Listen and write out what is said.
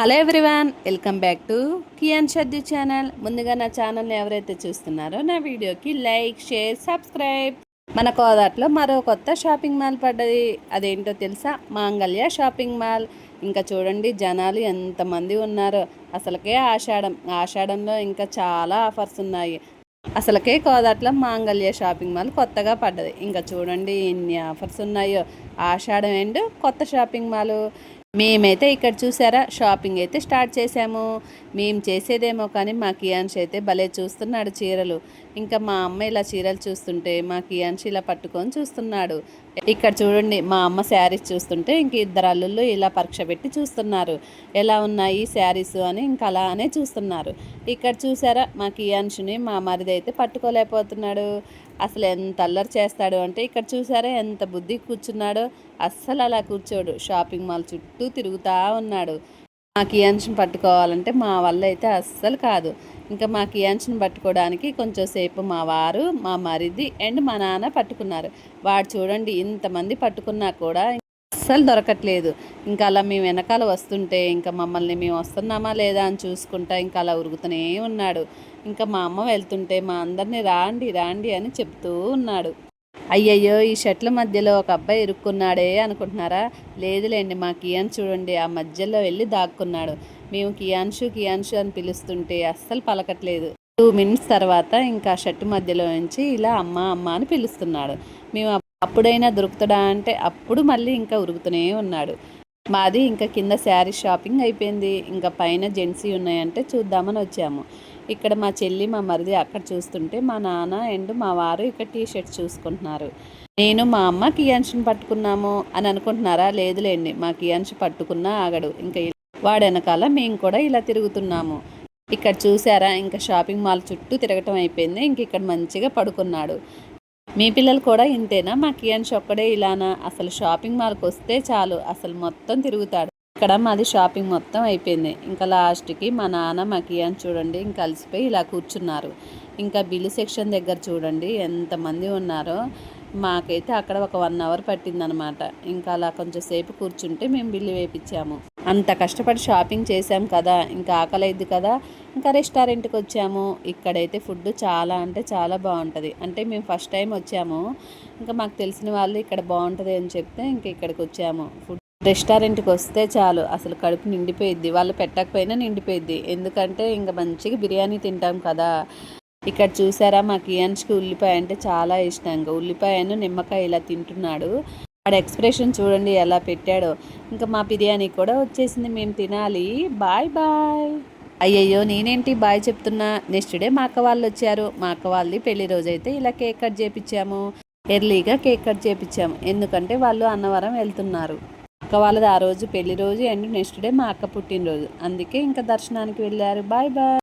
Hello everyone, welcome back to Kiyan Shaddu channel. ముందుగా నా ఛానల్ని ఎవరైతే చూస్తున్నారో నా వీడియోకి లైక్, షేర్, సబ్స్క్రైబ్. మన కోదాట్లో మరో కొత్త షాపింగ్ మాల్ పడ్డది. అదేంటో తెలుసా? మాంగళ్య షాపింగ్ మాల్. ఇంకా చూడండి జనాలు ఎంతమంది ఉన్నారో. అసలుకే ఆషాఢంలో ఇంకా చాలా ఆఫర్స్ ఉన్నాయి. అసలుకే కోదాట్లో మాంగళ్య షాపింగ్ మాల్ కొత్తగా పడ్డది. ఇంకా చూడండి ఎన్ని ఆఫర్స్ ఉన్నాయో. ఆషాఢం అండ్ కొత్త షాపింగ్ మాల్. మేమైతే ఇక్కడ చూసారా షాపింగ్ అయితే స్టార్ట్ చేసాము. మేము చేసేదేమో కానీ మా కియాన్షి అయితే భలే చూస్తున్నాడు చీరలు. ఇంకా మా అమ్మ ఇలా చీరలు చూస్తుంటే మా కియాన్షి ఇలా పట్టుకొని చూస్తున్నాడు. ఇక్కడ చూడండి మా అమ్మ శారీస్ చూస్తుంటే ఇంక ఇద్దరు అల్లుళ్ళు ఇలా పరీక్ష పెట్టి చూస్తున్నారు ఎలా ఉన్నాయి శారీస్ అని. ఇంకా అలానే చూస్తున్నారు. ఇక్కడ చూసారా మా కియాన్షిని మా మరిది అయితే పట్టుకోలేకపోతున్నాడు. అసలు ఎంత అల్లరి చేస్తాడు అంటే ఇక్కడ చూసారా ఎంత బుద్ధి కూర్చున్నాడో. అస్సలు అలా కూర్చోడు, షాపింగ్ మాల్ చుట్టూ తిరుగుతూ ఉన్నాడు. మా కియాన్షిని పట్టుకోవాలంటే మా వల్ల అయితే అస్సలు కాదు. ఇంకా మా కియాన్షిని పట్టుకోవడానికి కొంచెం సేపు మా వారు, మా మరిది అండ్ మా నాన్న పట్టుకున్నారు. వాడు చూడండి ఇంతమంది పట్టుకున్నా కూడా అస్సలు దొరకట్లేదు. ఇంకా అలా మేము వెనకాల వస్తుంటే ఇంకా మమ్మల్ని మేము వస్తున్నామా లేదా అని చూసుకుంటా ఇంకా అలా ఉరుగుతూనే ఉన్నాడు. ఇంకా మా అమ్మ వెళ్తుంటే మా అందరినీ రాండి రాండి అని చెప్తూ ఉన్నాడు. అయ్యయ్యో, ఈ షర్ట్ల మధ్యలో ఒక అబ్బాయి ఇరుక్కున్నాడే అనుకుంటున్నారా? లేదులేండి, మా కియాన్ చూడండి ఆ మధ్యలో వెళ్ళి దాక్కున్నాడు. మేము కియాన్షు అని పిలుస్తుంటే అస్సలు పలకట్లేదు. 2 minutes తర్వాత ఇంకా షర్టు మధ్యలో నుంచి ఇలా అమ్మ అమ్మ అని పిలుస్తున్నాడు. మేము అప్పుడైనా దొరుకుతాడా అంటే అప్పుడు మళ్ళీ ఇంకా ఉరుకుతూనే ఉన్నాడు. మాది ఇంకా కింద శారీ షాపింగ్ అయిపోయింది. ఇంకా పైన జెంట్సీ ఉన్నాయంటే చూద్దామని వచ్చాము. ఇక్కడ మా చెల్లి, మా మరిది అక్కడ చూస్తుంటే మా నాన్న అండ్ మా వారు ఇక్కడ టీ షర్ట్స్ చూసుకుంటున్నారు. నేను మా అమ్మ కియాన్షిని పట్టుకున్నాము అని అనుకుంటున్నారా? లేదులేండి, మా కియాన్షి పట్టుకున్నా ఆగడు. ఇంకా వాడు వెనకాల మేము కూడా ఇలా తిరుగుతున్నాము. ఇక్కడ చూసారా ఇంకా షాపింగ్ మాల్ చుట్టూ తిరగటం అయిపోయింది. ఇంక ఇక్కడ మంచిగా పడుకున్నాడు. మీ పిల్లలు కూడా ఇంతేనా? మా కియాన్షి ఒక్కడే ఇలానా? అసలు షాపింగ్ మాల్కి వస్తే చాలు అసలు మొత్తం తిరుగుతాడు. ఇక్కడ మాది షాపింగ్ మొత్తం అయిపోయింది. ఇంకా లాస్ట్కి మా నాన్న మా కియాన్ చూడండి ఇంకా అలసిపోయి ఇలా కూర్చున్నారు. ఇంకా బిల్లు సెక్షన్ దగ్గర చూడండి ఎంతమంది ఉన్నారో. మాకైతే అక్కడ ఒక 1 hour పట్టిందనమాట. ఇంకా అలా కొంచెం సేపు కూర్చుంటే మేము బిల్లు వేయించాము. అంత కష్టపడి షాపింగ్ చేసాం కదా, ఇంకా ఆకలైద్ది కదా, ఇంకా రెస్టారెంట్కి వచ్చాము. ఇక్కడైతే ఫుడ్ చాలా అంటే చాలా బాగుంటుంది. అంటే మేము ఫస్ట్ టైం వచ్చాము. ఇంకా మాకు తెలిసిన వాళ్ళు ఇక్కడ బాగుంటుంది అని చెప్తే ఇంక ఇక్కడికి వచ్చాము. రెస్టారెంట్కి వస్తే చాలు అసలు కడుపు నిండిపోయిద్ది. వాళ్ళు పెట్టకపోయినా నిండిపోయిద్ది. ఎందుకంటే ఇంకా మంచిగా బిర్యానీ తింటాం కదా. ఇక్కడ చూసారా మా కియాన్షికి ఉల్లిపాయ అంటే చాలా ఇష్టం. ఇంకా ఉల్లిపాయను నిమ్మకాయ ఇలా తింటున్నాడు. వాడు ఎక్స్ప్రెషన్ చూడండి ఎలా పెట్టాడో. ఇంకా మా బిర్యానీ కూడా వచ్చేసింది, మేము తినాలి. Bye bye. అయ్యయ్యో, నేనేంటి బాయ్ చెప్తున్నా. నెక్స్ట్ డే మా అక్క వాళ్ళు వచ్చారు. మా అక్క వాళ్ళది పెళ్లి రోజైతే ఇలా కేక్ కట్ చేయించాము. ఎర్లీగా కేక్ కట్ చేయించాము ఎందుకంటే వాళ్ళు అన్నవరం వెళ్తున్నారు. అక్క వాళ్ళది ఆ రోజు పెళ్లి రోజు అండ్ నెక్స్ట్ డే మా అక్క పుట్టినరోజు. అందుకే ఇంకా దర్శనానికి వెళ్ళారు. Bye bye.